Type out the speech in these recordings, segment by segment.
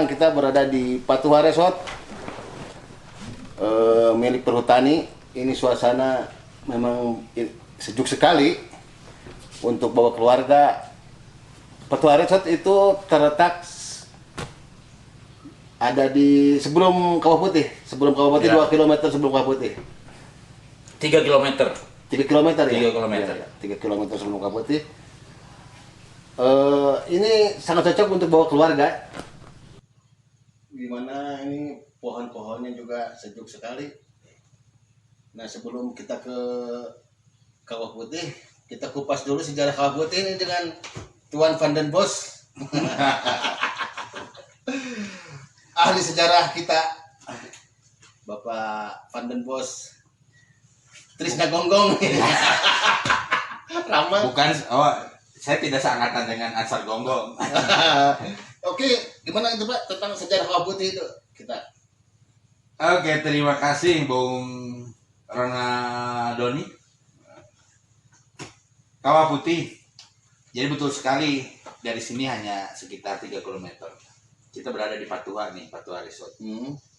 sekarang kita berada di Patuha Resort, milik perhutani. Ini suasana memang sejuk sekali untuk bawa keluarga. Patuha Resort itu terletak ada di sebelum Kawah Putih, Ya. 2 km sebelum Kawah Putih. 3 kilometer. 3 km ya? 3 kilometer. Ya, 3 km sebelum Kawah Putih. Ini sangat cocok untuk bawa keluarga. Dimana ini pohon-pohonnya juga sejuk sekali. Nah, sebelum kita ke Kawah Putih, kita kupas dulu sejarah Kawah Putih ini dengan Tuan Van den Bos. Ahli sejarah kita, Bapak Van den Bos Trisna Gonggong. Ramah. Bukan, saya tidak seangkatan dengan Ansar Gonggong. Oke, gimana itu Pak tentang sejarah Kawah Putih itu kita? Oke, terima kasih Bung Ronaldoni. Kawah Putih. Jadi betul sekali, dari sini hanya sekitar 3 km. Kita berada di Patuha nih, Patuha Resort.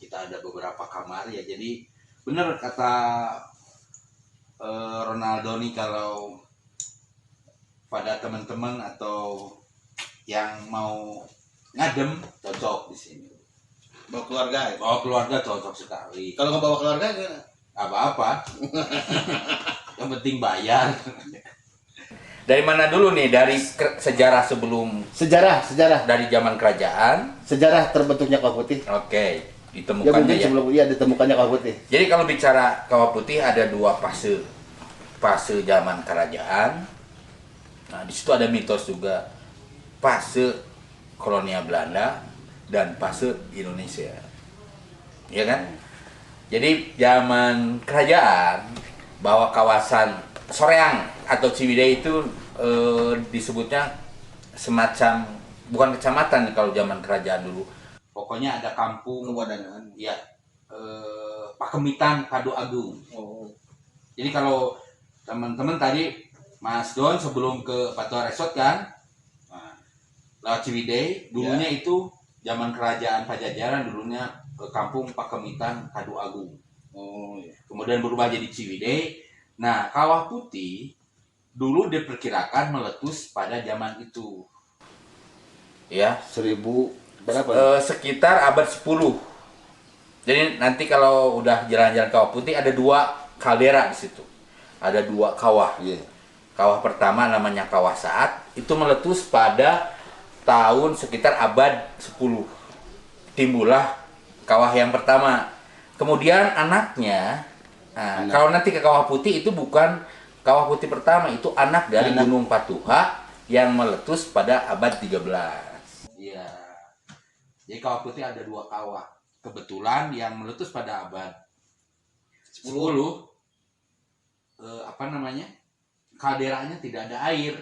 Kita ada beberapa kamar ya. Jadi benar kata Ronaldoni, kalau pada teman-teman atau yang mau ngadem cocok di sini. Bawa keluarga ya? Bawa keluarga cocok sekali. Kalau nggak bawa keluarga gimana? Apa-apa. Yang penting bayar. Dari mana dulu nih? Dari sejarah sebelum Sejarah dari zaman kerajaan. sejarah terbentuknya Kawah Putih. Oke, Ya ditemukannya mungkin ya. sebelum ditemukannya Kawah Putih. Jadi kalau bicara Kawah Putih ada 2 fase. Fase zaman kerajaan. Nah, di situ ada mitos juga. Fase kolonial Belanda dan fase Indonesia. Ya kan? Jadi zaman kerajaan bahwa kawasan Soreang atau Ciwidey itu disebutnya semacam, bukan kecamatan kalau zaman kerajaan dulu. Pokoknya ada kampung Kewadangan. ya, Pakemitan Kadu Agung. Oh. Jadi kalau teman-teman tadi Mas Don sebelum ke Patuha Resort kan, nah, lewat Ciwidey, dulunya itu zaman kerajaan Pajajaran, dulunya ke kampung Pakemitan Kadu Agung. Oh ya. Kemudian berubah jadi Ciwidey. Nah, Kawah Putih dulu diperkirakan meletus pada zaman itu. Ya, 1000 berapa? sekitar abad 10. Jadi nanti kalau udah jalan-jalan Kawah Putih ada 2 kaldera di situ. Ada 2 kawah. Iya. Kawah pertama namanya Kawah Saat, itu meletus pada tahun sekitar abad 10. Timbullah kawah yang pertama. Kemudian anaknya, nah, kalau nanti ke Kawah Putih itu bukan Kawah Putih pertama, itu anak dari Gunung Patuha yang meletus pada abad 13. Iya. Jadi Kawah Putih ada 2 kawah. Kebetulan yang meletus pada abad 10, apa namanya? Kalderanya tidak ada air.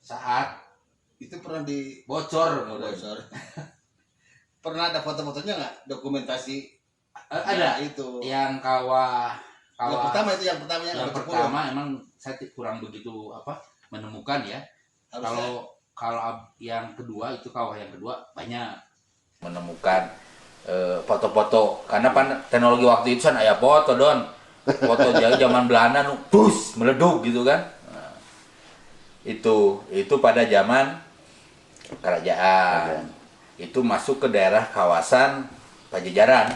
Saat Itu pernah di bocor. Pernah ada foto-fotonya nggak? Dokumentasi Ada itu. yang kawah Yang pertama itu yang pertama emang saya kurang begitu menemukan ya. Kalau yang kedua itu kawah yang kedua banyak menemukan foto-foto, karena teknologi waktu itu kan aya foto foto zaman Belanda bus meleduk gitu kan. Nah, itu pada zaman kerajaan. Itu masuk ke daerah kawasan Pajajaran,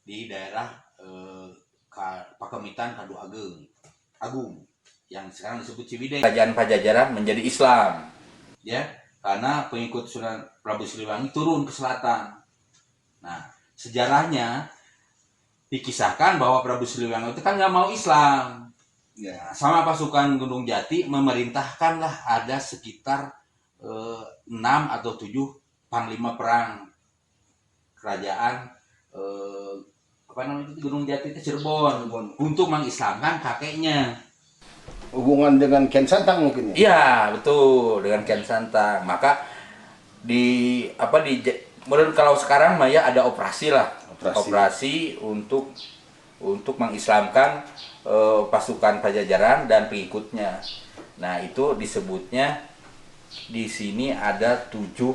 di daerah Pakemitan Kadu Agung yang sekarang disebut Ciwidey. Kerajaan Pajajaran menjadi Islam ya, karena pengikut Sunan Prabu Siliwangi turun ke selatan. Nah, sejarahnya dikisahkan bahwa Prabu Siliwangi itu kan nggak mau Islam ya, sama pasukan Gunung Jati memerintahkanlah ada sekitar 6 atau 7 panglima perang kerajaan Gunung Jati itu Cirebon untuk mengislamkan kakeknya. Hubungan dengan Kian Santang mungkin ya? Iya, betul, dengan Kian Santang. Maka kemudian kalau sekarang Maya ada operasi untuk mengislamkan pasukan Pajajaran dan pengikutnya. Nah, itu disebutnya di sini ada 7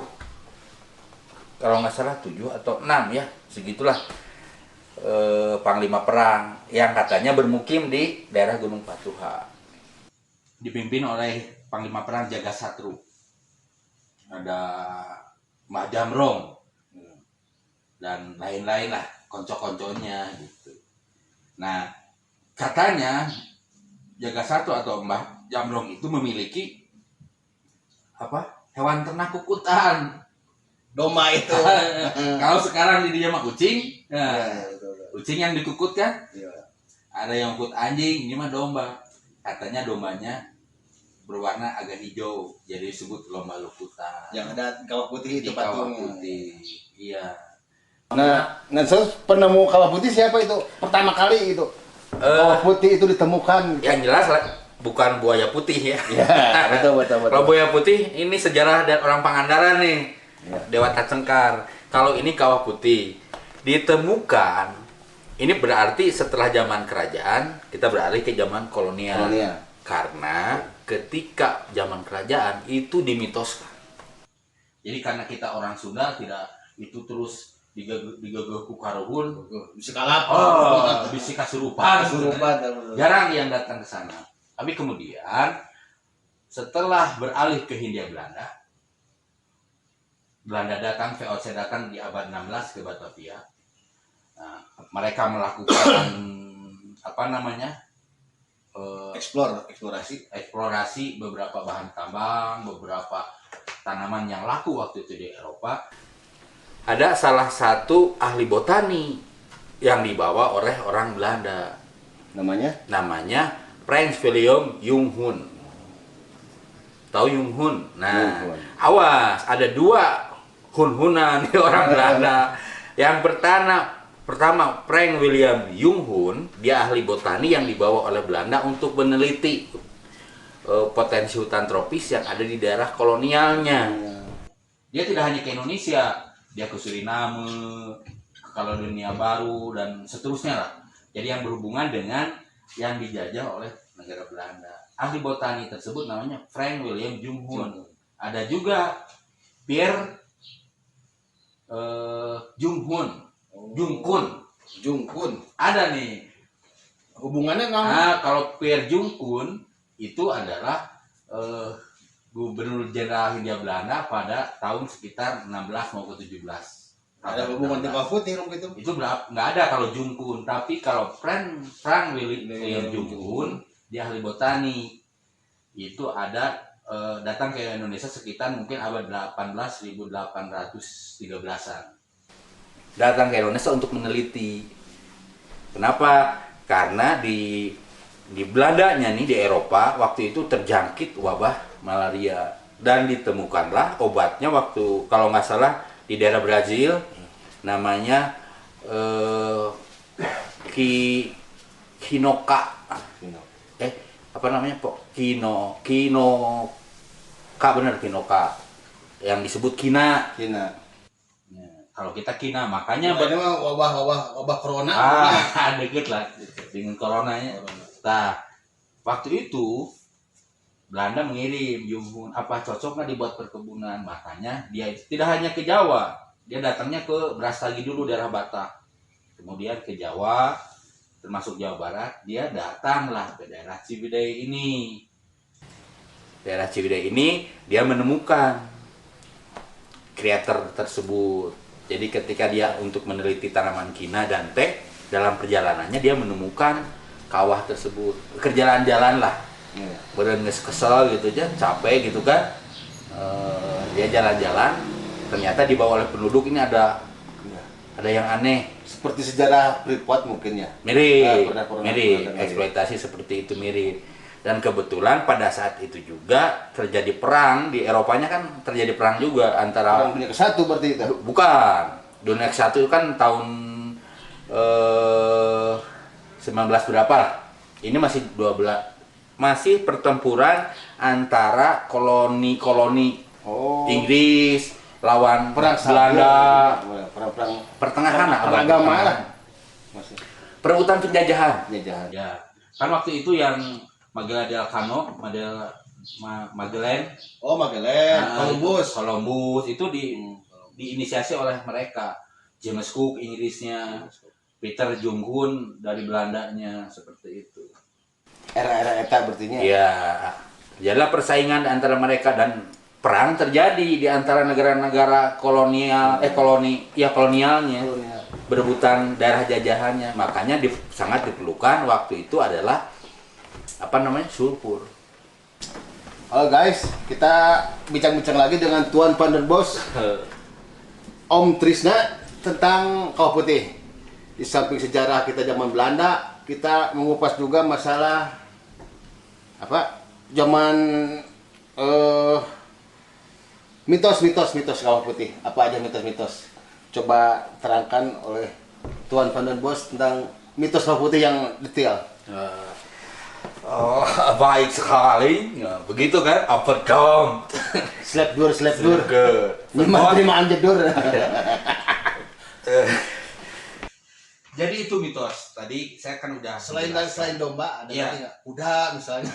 kalau nggak salah 7 atau 6 ya, segitulah panglima perang yang katanya bermukim di daerah Gunung Patuha. Dipimpin oleh panglima perang Jagasatru. Ada Mbah Jamrong dan lain-lain lah, konco-konconya gitu. Nah, katanya Jagasatru atau Mbah Jamrong itu memiliki hewan ternak kukutan. Domba itu. Kalau sekarang di dia mah kucing, nah, Ya, betul. kucing yang dikukut kan, Iya. ada yang kukut anjing, ini mah domba. Katanya dombanya berwarna agak hijau, jadi disebut lomba lukutan. Yang ada kawah putih Di itu kawah patungnya. putih, iya. Nah, terus penemu kawah putih siapa itu? Pertama kali itu. Kawah putih itu ditemukan. Yang jelas lah, bukan buaya putih ya. Ya, betul. Kalau buaya putih ini sejarah dari orang Pangandaran nih, Ya. Dewata Cengkar. Kalau ini kawah putih ditemukan, ini berarti setelah zaman kerajaan kita beralih ke zaman kolonial. Karena ketika zaman kerajaan itu dimitoskan. Jadi karena kita orang Sunda tidak itu terus digegeh ku karuhun, Bisa kalah. bisa kasurupan. Kasurupan. Jarang yang datang ke sana. Tapi kemudian setelah beralih ke Hindia Belanda, datang, VOC datang di abad 16 ke Batavia. Nah, mereka melakukan eksplorasi beberapa bahan tambang, beberapa tanaman yang laku waktu itu di Eropa. Ada salah satu ahli botani yang dibawa oleh orang Belanda. Namanya Frans William Junghun. Tahu Junghun? Nah, awas, ada 2 hun-hunan di orang Belanda. Yang pertama Frank William Junghun, dia ahli botani yang dibawa oleh Belanda untuk meneliti potensi hutan tropis yang ada di daerah kolonialnya. Dia tidak hanya ke Indonesia, dia ke Suriname, ke Kaledonia Baru dan seterusnya lah. Jadi yang berhubungan dengan yang dijajah oleh negara Belanda. Ahli botani tersebut namanya Frank William Junghun. Ada juga Pierre Jungkun. Ada nih. Hubungannya Kalau Pierre Jungkun itu adalah Gubernur Jenderal Hindia Belanda pada tahun sekitar 16 mau ke 17. Ada hubungan dengan putih gitu. Itu nggak ada kalau Jungkun, tapi kalau Frank William Jungkun dia ahli botani. Itu ada datang ke Indonesia sekitar mungkin abad 18 1813-an. Datang ke Indonesia untuk meneliti. Kenapa? Karena di Belandanya nih, di Eropa waktu itu terjangkit wabah malaria dan ditemukanlah obatnya waktu kalau nggak salah di daerah Brazil, namanya Kinoka. Kinoka, yang disebut kina. Kalau kita kina, makanya wabah corona. Deket lah dengan coronanya. Nah, waktu itu Belanda mengirim Junghun, cocok nggak dibuat perkebunan? Makanya dia tidak hanya ke Jawa, dia datangnya ke Brastagi dulu, daerah Batak, kemudian ke Jawa, termasuk Jawa Barat. Dia datanglah ke daerah Ciwidey ini. Daerah Ciwidey ini dia menemukan kreator tersebut. Jadi ketika dia untuk meneliti tanaman kina dan teh, dalam perjalanannya dia menemukan kawah tersebut. Kerjalan-jalan lah, berenges kesel gitu aja, capek gitu kan. Dia jalan-jalan, ternyata dibawa oleh penduduk ini ada yang aneh. Seperti sejarah Freeport mungkin ya. Mirip, eksploitasi seperti itu mirip. Dan kebetulan pada saat itu juga terjadi perang di Eropanya, kan terjadi perang juga antara Perang Dunia ke-1 berarti itu. Bukan. Dunia ke-1 kan tahun 19 berapa lah. Ini masih 12. Masih pertempuran antara koloni-koloni Inggris lawan perang Belanda. Perang Pertengahan agama lah. Perebutan penjajahan. Ya. Kan waktu itu yang Magellan Magellan, Magellan, Columbus itu diinisiasi oleh mereka. James Cook Inggrisnya, Peter Junghun dari Belandanya, seperti itu. Era-era eta berarti Ya, jadilah persaingan antara mereka dan perang terjadi di antara negara-negara kolonialnya, berebutan daerah jajahannya. Makanya sangat diperlukan waktu itu adalah sulfur. Halo guys, kita bincang-bincang lagi dengan Tuan Van der Bos, Om Trisna, tentang kawah putih. Di samping sejarah kita zaman Belanda, kita mengupas juga masalah zaman mitos kawah putih. Apa aja mitos-mitos? Coba terangkan oleh Tuan Van der Bos tentang mitos kawah putih yang detail. Oh, baik sekali. Ya, begitu kan? Overdome. Slap dur. Terima jedur. Jadi itu mitos. Tadi saya kan udah Selain domba ada lagi nggak? Kuda misalnya.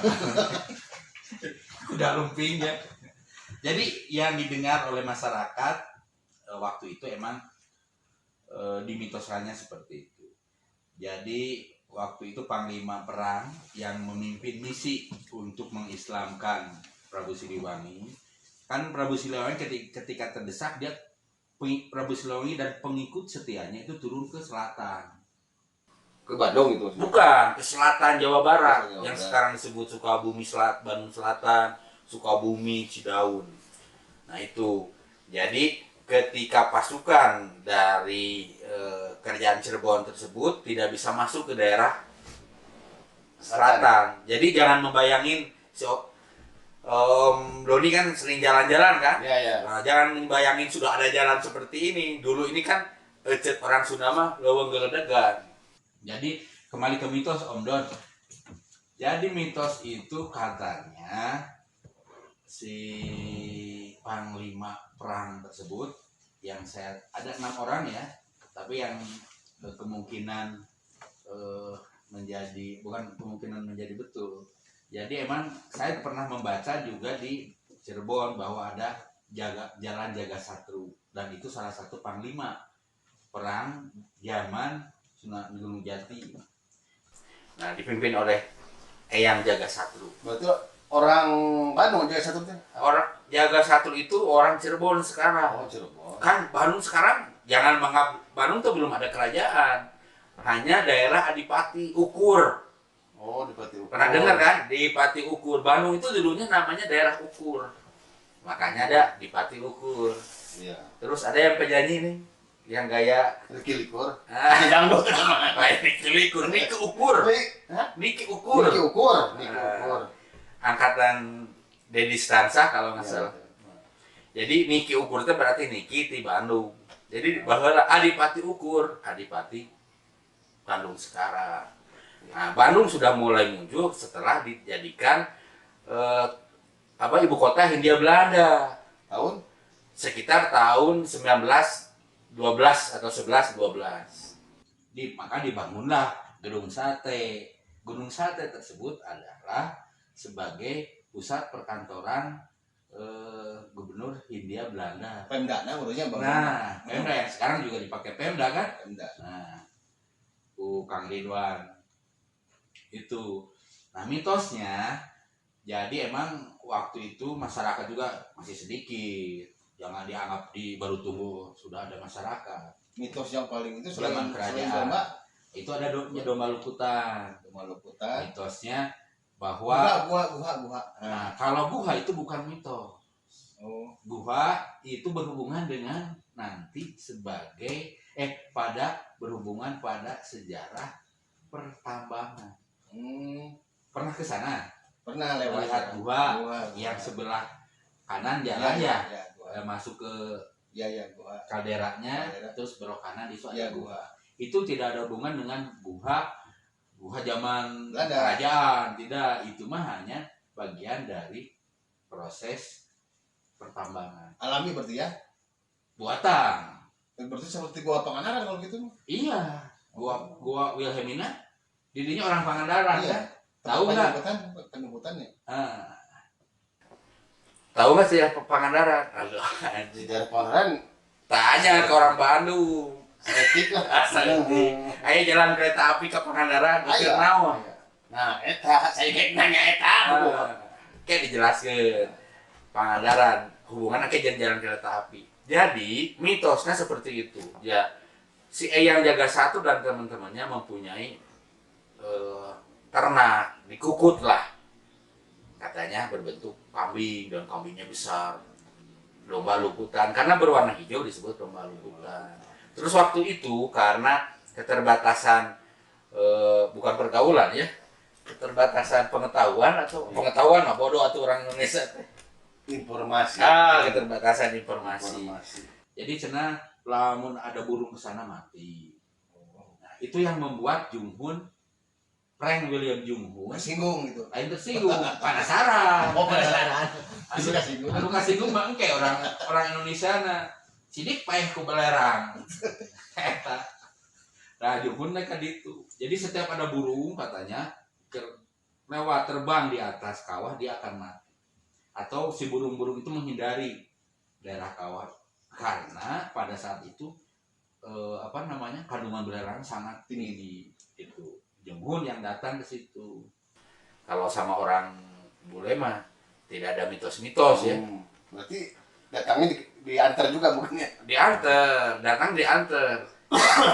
Kuda lumping ya. Jadi yang didengar oleh masyarakat waktu itu emang dimitoskannya seperti itu. Jadi waktu itu panglima perang yang memimpin misi untuk mengislamkan Prabu Siliwangi. Kan Prabu Siliwangi ketika terdesak, Prabu Siliwangi dan pengikut setianya itu turun ke selatan. Ke Bandung itu? Bukan, ke selatan Jawa Barat. Jawa Yang Barat. sekarang disebut Sukabumi Bandung Selatan, Sukabumi, Cidaun. Nah itu. Jadi ketika pasukan dari kerajaan Cirebon tersebut tidak bisa masuk ke daerah selatan. Jadi jangan membayangin Om Doni kan sering jalan-jalan kan? Iya. Nah, jangan membayangin sudah ada jalan seperti ini. Dulu ini kan orang Sunda mah leuweung geledegan. Jadi kembali ke mitos Om Don. Jadi mitos itu katanya si panglima perang tersebut yang ada 6 orang ya, tapi yang kemungkinan menjadi betul. Jadi emang saya pernah membaca juga di Cirebon bahwa ada jalan Jaga Satru, dan itu salah satu panglima perang zaman Sunan Gunung Jati. Nah, dipimpin oleh Eyang Jaga Satru. Berarti orang Bandung Jaga Satru teh? Orang Jaga Satru itu orang Cirebon sekarang. Oh, Cirebon. Kan Bandung sekarang jangan menganggap Bandung tuh belum ada kerajaan. Hanya daerah Adipati Ukur. Oh, Adipati Ukur. Pernah dengar kan? Adipati Ukur. Bandung itu dulunya namanya daerah Ukur. Makanya ada Adipati Ukur. Iya. Terus ada yang penyanyi nih, yang gaya Niki Likur. dangdut. Niki Likur, Niki Ukur. Niki Ukur. Niki Ukur. Angkatan Dedi Stansa kalau nggak Ya, salah. Jadi Niki Ukur itu berarti Niki di Bandung. Jadi bahwa Adipati Ukur, Adipati Bandung sekarang. Nah, Bandung sudah mulai muncul setelah dijadikan ibu kota Hindia Belanda. Tahun? Sekitar tahun 1912 atau 1112. Maka dibangunlah Gedung Sate. Gedung Sate tersebut adalah sebagai pusat perkantoran Gubernur Hindia Belanda. Pemdana menurutnya Bang. Nah, Pemda yang sekarang juga dipakai Pemda kan? Pemda. Nah, Kang Ridwan itu. Nah, mitosnya jadi emang waktu itu masyarakat juga masih sedikit. Jangan dianggap baru tumbuh sudah ada masyarakat. Mitos yang paling itu Zaman kerajaan domba. Itu ada domba luputan. Domba luputan. Mitosnya bahwa Guha. Nah, kalau guha itu bukan mitos. Oh. Guha itu berhubungan dengan nanti berhubungan pada sejarah pertambangan. Pernah ke sana? Pernah lewat. Lihat guha yang sebelah kanan jalan ya. Masuk ke Guha. kalderanya, terus belok kanan itu ada Guha. Itu tidak ada hubungan dengan guha zaman Belanda. kerajaan, tidak. Itu mah hanya bagian dari proses pertambangan. Alami berarti ya? Buatan. Berarti seperti Gua Pangandaran kalau gitu? Iya. Gua Wilhelmina, dirinya orang Pangandaran Iya. kan? Tahu nggak? Penyebutannya. Tahu nggak sih Pangandaran? Sejarah Pangandaran Tanya ke orang Bandung. Etik lah. Ayo jalan kereta api ke Pangandaran, Ayo. ke naon. Nah, eta saya kayak nanya eta. Kayak dijelaskan Pangandaran hubungan kayak jalan kereta api. Jadi mitosnya seperti itu. Ya, si Eyang Jaga Satu dan teman-temannya mempunyai ternak, dikukut lah. Katanya berbentuk kambing dan kambingnya besar. Domba luputan, karena berwarna hijau disebut domba luputan. Terus waktu itu karena keterbatasan bukan pergaulan ya, keterbatasan pengetahuan atau pengetahuan lah bodoh atau orang Indonesia. Informasi. Keterbatasan informasi. Jadi cenah lamun ada burung ke sana mati. Nah, itu yang membuat Junghun prank William Junghun. Tersinggung gitu. Aing tersinggung, penasaran. Oh, penasaran. Anu kasinggung mah engke orang Indonesia na. Sidik paeh ku belerang. Eta. Nah, Junghun ka ditu. Jadi setiap ada burung katanya lewat terbang di atas kawah dia akan mati. Atau si burung-burung itu menghindari daerah kawah karena pada saat itu kandungan belerang sangat tinggi itu. Junghun yang datang ke situ. Kalau sama orang bule mah tidak ada mitos-mitos ya. Berarti datangnya diantar juga bukannya? Diantar, datang diantar.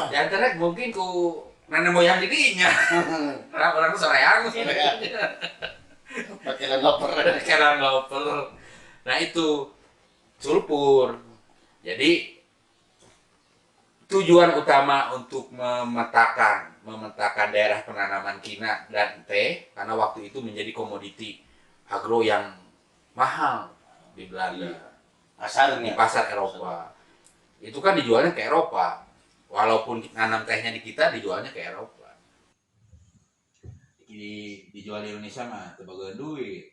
Diantarnya mungkin ku nenek moyang didinya. Orang soreang. Pakai loper. Keran loper. Nah itu sulfur. Jadi tujuan utama untuk memetakan daerah penanaman kina dan teh karena waktu itu menjadi komoditi agro yang mahal di Belanda. Di pasar Eropa. Itu kan dijualnya ke Eropa. Walaupun nanam tehnya di kita dijualnya ke Eropa. Dijual di Indonesia mah tebaga duit.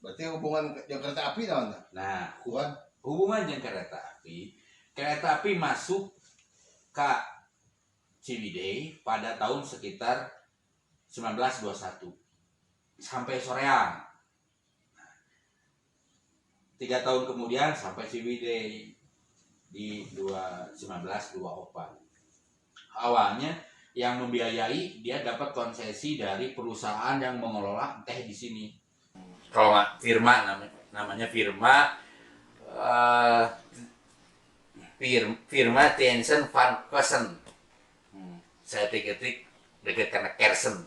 Berarti hubungan yang kereta api naon? Nah, hubungan yang kereta api. Kereta api masuk ke Ciwidey pada tahun sekitar 1921 sampai soreang. 3 tahun kemudian sampai Ciwidey di 1924. Awalnya yang membiayai dia dapat konsesi dari perusahaan yang mengelola teh di sini. Kalau nggak firma namanya firma firma Tiensen van Kersen. Saya ketik dekat karena Kersen.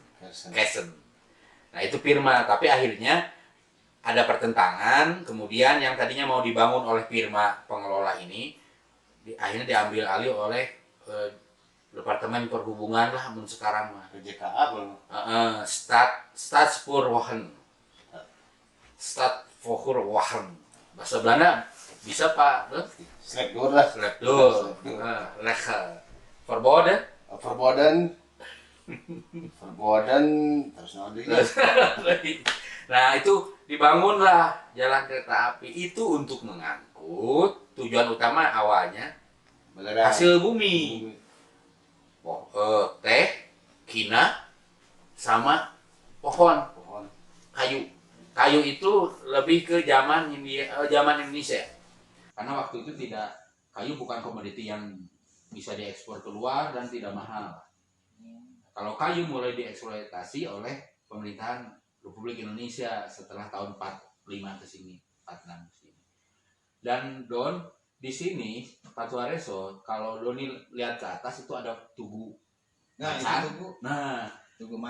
Nah itu firma, tapi akhirnya ada pertentangan. Kemudian yang tadinya mau dibangun oleh firma pengelola ini akhirnya diambil alih oleh Departemen Perhubungan lah sekarang mah. PJKA belum. Staatspoorwagen. Staatspoorwagen. Bahasa Belanda bisa Pak? Slepdoor lah. Slepdoor. Verboden. Verboden terus nanti. Nah itu dibangunlah jalan kereta api itu untuk mengangkut tujuan utama awalnya hasil bumi. Teh, kina, sama pohon kayu. Kayu itu lebih ke zaman Indonesia. Karena waktu itu kayu bukan komoditi yang bisa diekspor keluar dan tidak mahal. Kalau kayu mulai dieksploitasi oleh pemerintahan Republik Indonesia setelah tahun 45 ke sini, 46 ke sini. Dan di sini Patuareso, kalau Doni lihat ke atas itu ada tugu macan. Tugu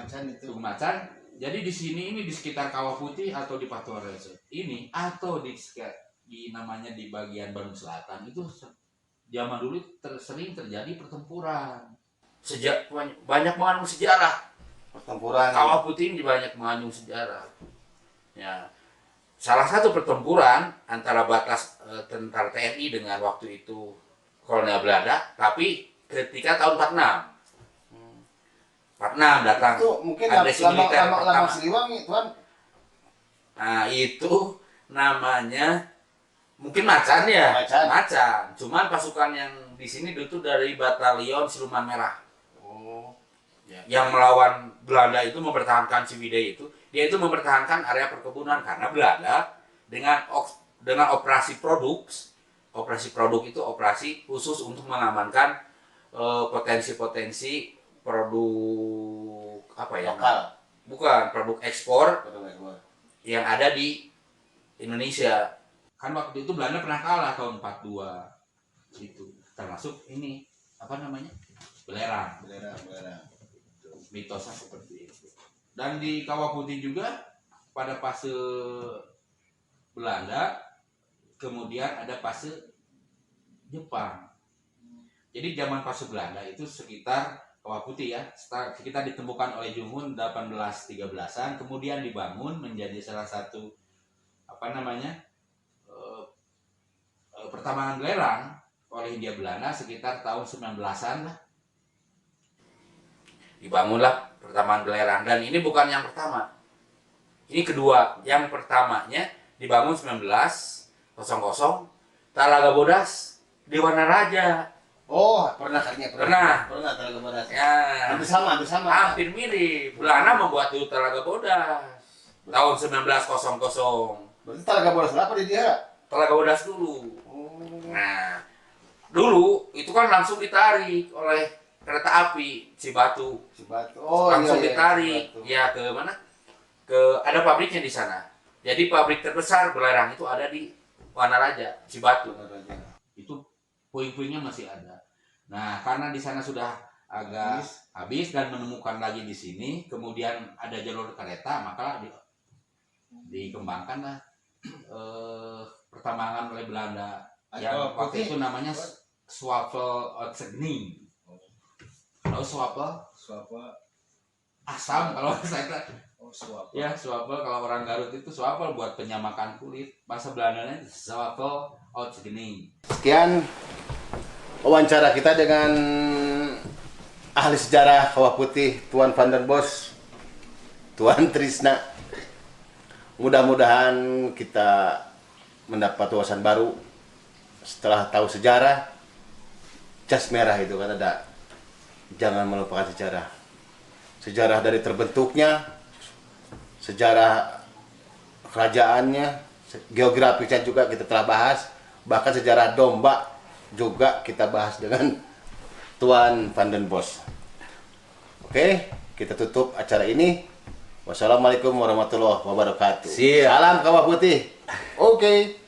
macan. Jadi di sini ini di sekitar Kawah Putih atau di Patuareso ini atau di namanya di bagian Bandung Selatan itu zaman dulu sering terjadi pertempuran. Banyak mengandung sejarah. Pertempuran. Kawah Putih ini banyak mengandung sejarah. Ya. Salah satu pertempuran antara batas tentara TNI dengan waktu itu kolonial Belanda, tapi ketika tahun 46 datang. Itu mungkin lama Siliwangi, Tuan. Nah, itu namanya mungkin macan ya. Macan. Cuman pasukan yang di sini itu dari Batalion Siluman Merah. Ya, yang melawan Belanda itu mempertahankan Ciwidey itu. Dia itu mempertahankan area perkebunan karena Belanda dengan operasi produks operasi produk itu operasi khusus untuk mengamankan potensi-potensi produk apa ya? Lokal. Bukan, produk ekspor Produk ekspor. yang ada di Indonesia. Kan waktu itu Belanda pernah kalah tahun 42 itu, termasuk ini apa namanya, belerang. Belerang. Mitosnya seperti itu. Dan di Kawah Putih juga pada fase Belanda, kemudian ada fase Jepang. Jadi zaman fase Belanda itu sekitar Kawah Putih ya, sekitar ditemukan oleh Junghun 1813-an, kemudian dibangun menjadi salah satu apa namanya pertambangan belerang oleh Hindia Belanda sekitar tahun 19-an lah. Dibangunlah pertambangan belerang, dan ini bukan yang pertama. Ini kedua. Yang pertamanya dibangun 1900, Talaga Bodas di Wanaraja. Oh, pernah katanya Pernah Talaga Bodas. Ya, Hampir sama. hampir mirip. Belanda membuat dulu Talaga Bodas tahun 1900. Berarti Talaga Bodas berapa di dia? Talaga Bodas dulu. Oh. Nah, dulu itu kan langsung ditarik oleh kereta api Cibatu. Oh, Langsung iya, ditarik Cibatu. ya ke mana? Ada pabriknya di sana. Jadi pabrik terbesar belerang itu ada di Wanaraja, Cibatu. Itu puing-puingnya masih ada. Nah, karena di sana sudah agak habis dan menemukan lagi di sini, kemudian ada jalur kereta, maka dikembangkanlah pertambangan oleh Belanda yang waktu itu namanya Swavel Oudtshoorn. Kalau swavel asam, kalau saya ya swavel, kalau orang Garut itu swavel buat penyamakan kulit, bahasa Belandanya Swavel Oudtshoorn. Sekian wawancara kita dengan ahli sejarah Kawah Putih Tuan Van den Bos, Tuan Trisna. Mudah-mudahan kita mendapat wawasan baru setelah tahu sejarah. Jas merah itu kan ada, jangan melupakan sejarah dari terbentuknya, sejarah kerajaannya, geografisnya juga kita telah bahas, bahkan sejarah domba juga kita bahas dengan Tuan Van den Bos. Oke, kita tutup acara ini. Wassalamualaikum warahmatullahi wabarakatuh. Siap. Salam Kawah Putih. Oke.